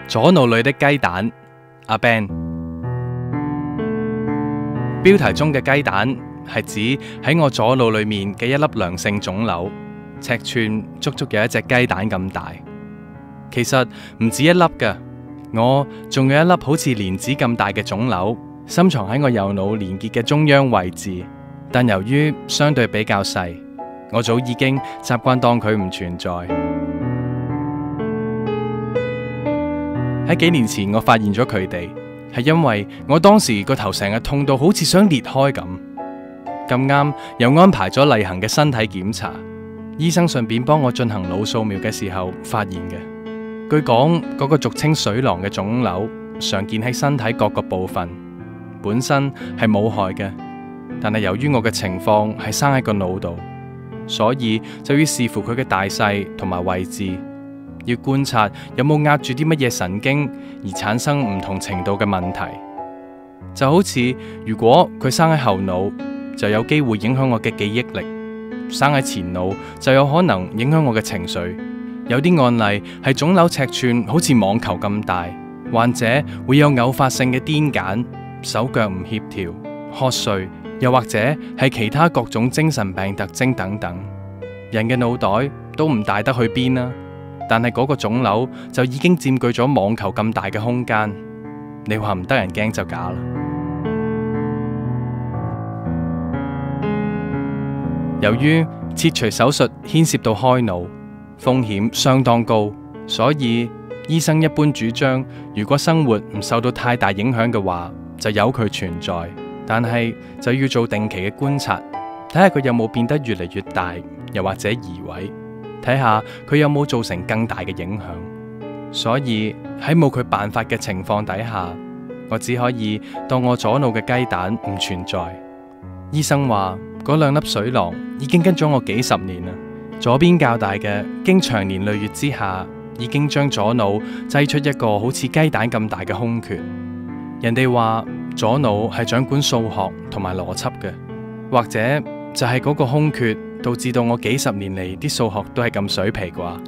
左腦裏的雞蛋，阿 Ben。標題中嘅雞蛋係指喺我左腦裏面嘅一粒良性腫瘤，尺寸足足有一隻雞蛋咁大。其實唔止一粒㗎，我仲有一粒好似蓮子咁大嘅腫瘤，深藏喺我右腦連結嘅中央位置。但由於相對比較細，我早已經習慣當佢唔存在。喺幾年前，我發現咗佢哋，係因為我當時個頭成日痛到好似想裂開咁。咁啱又安排咗例行嘅身體檢查，醫生順便幫我進行腦掃描嘅時候發現嘅。據講，嗰個俗稱水囊嘅腫瘤常見喺身體各個部分，本身係冇害嘅。但係由於我嘅情況係生喺個腦度，所以就要視乎佢嘅大細同埋位置，要觀察有冇壓住啲乜嘢神經而產生唔同程度嘅問題。就好似如果佢生喺後腦，就有機會影響我嘅記憶力；生喺前腦就有可能影響我嘅情緒。有啲案例係腫瘤尺寸好似網球咁大，患者會有偶發性嘅癲癇、手腳唔協調、瞌睡，又或者係其他各種精神病特徵等等。人嘅腦袋都唔大得去邊啦，但係嗰個腫瘤就已經佔據咗網球咁大嘅空間。你話唔得人驚就假啦。由於切除手術牽涉到開腦，風險相當高，所以醫生一般主張，如果生活唔受到太大影響嘅話，就由佢存在。但係就要做定期嘅觀察，睇下佢有冇變得越嚟越大，又或者移位，睇下佢有冇造成更大嘅影響。所以喺冇佢辦法嘅情況底下，我只可以當我左腦嘅雞蛋唔存在。醫生話嗰兩粒水囊已經跟咗我幾十年啦，左邊較大嘅經長年累月之下，已經將左腦擠出一個好似雞蛋咁大嘅空缺。人哋話左腦係掌管數學同埋邏輯嘅，或者就係嗰個空缺導致到我幾十年嚟啲數學都係咁水皮啩。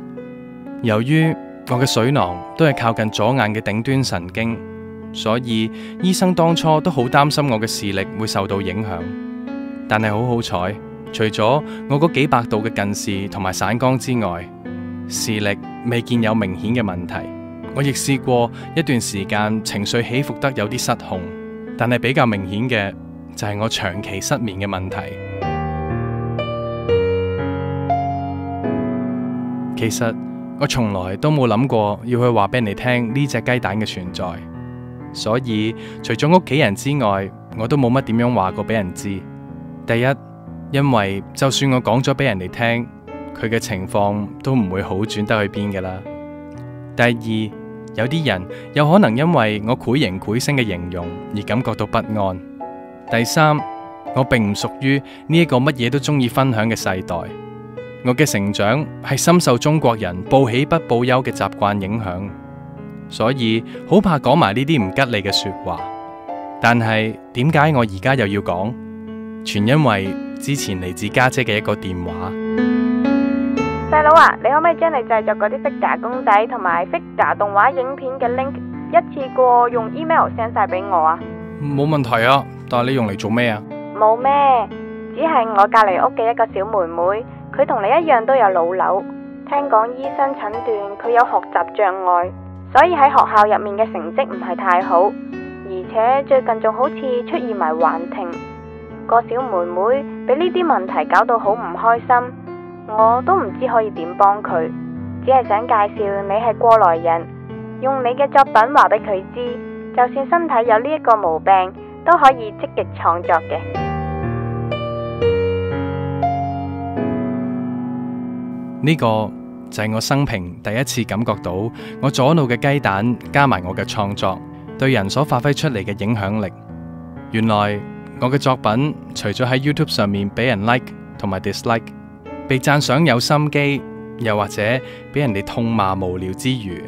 由於我嘅水囊都係靠近左眼嘅頂端神經，所以醫生當初都好擔心我嘅視力會受到影響。但係好好彩，除咗我嗰幾百度嘅近視同埋散光之外，視力未見有明顯嘅問題。我亦試過一段時間情緒起伏得有啲失控，但係比較明顯嘅就係我長期失眠嘅問題。其實我從來都冇諗過要去話俾人哋聽呢隻雞蛋嘅存在，所以除咗屋企人之外，我都冇乜點樣話過俾人知。第一，因為就算我講咗俾人哋聽，佢嘅情況都唔會好轉得去邊㗎啦。第二，有啲人有可能因為我繪形繪聲嘅形容而感覺到不安。第三，我並唔屬於呢一個乜嘢都中意分享嘅世代。我嘅成長係深受中國人報喜不報憂嘅習慣影響，所以好怕講埋呢啲唔吉利嘅說話。但係點解我而家又要講？全因為之前嚟自家姐嘅一個電話。細佬啊，你可唔可以將你製作嗰啲 figure 公仔同埋 figure 動畫影片嘅 link 一次過用 email send 晒俾我啊？冇問題啊，但係你用嚟做咩啊？冇咩，只係我隔籬屋嘅一個小妹妹，佢同你一樣都有腦瘤，聽講醫生診斷佢有學習障礙，所以喺學校入面嘅成績唔係太好，而且最近仲好似出現埋幻聽。個小妹妹俾呢啲問題搞到好唔開心，我都唔知可以點幫佢，只係想介紹你係過來人，用你嘅作品話俾佢知，就算身體有呢一個毛病，都可以積極創作嘅。呢個就係我生平第一次感覺到我左腦嘅雞蛋加埋我嘅創作對人所發揮出嚟嘅影響力。原來我嘅作品除咗喺 YouTube 上面俾人 like 同埋 dislike， 被讚賞有心機，又或者俾人哋痛罵無聊之餘，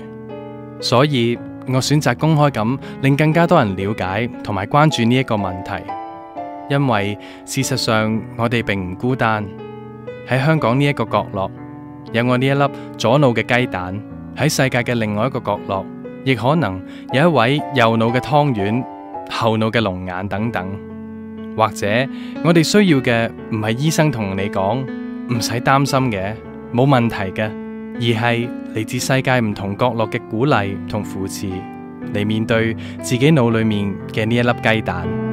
所以我選擇公開咁令更加多人了解同埋關注呢一個問題。因為事實上我哋並唔孤單，喺香港呢一個角落有我呢一粒左腦嘅雞蛋，喺世界嘅另外一個角落亦可能有一位右腦嘅湯圓、後腦嘅龍眼等等。或者我哋需要嘅唔係醫生同你講唔使擔心嘅，冇問題嘅，而係嚟自世界唔同角落嘅鼓勵同扶持，嚟面對自己腦裏面嘅呢一粒雞蛋。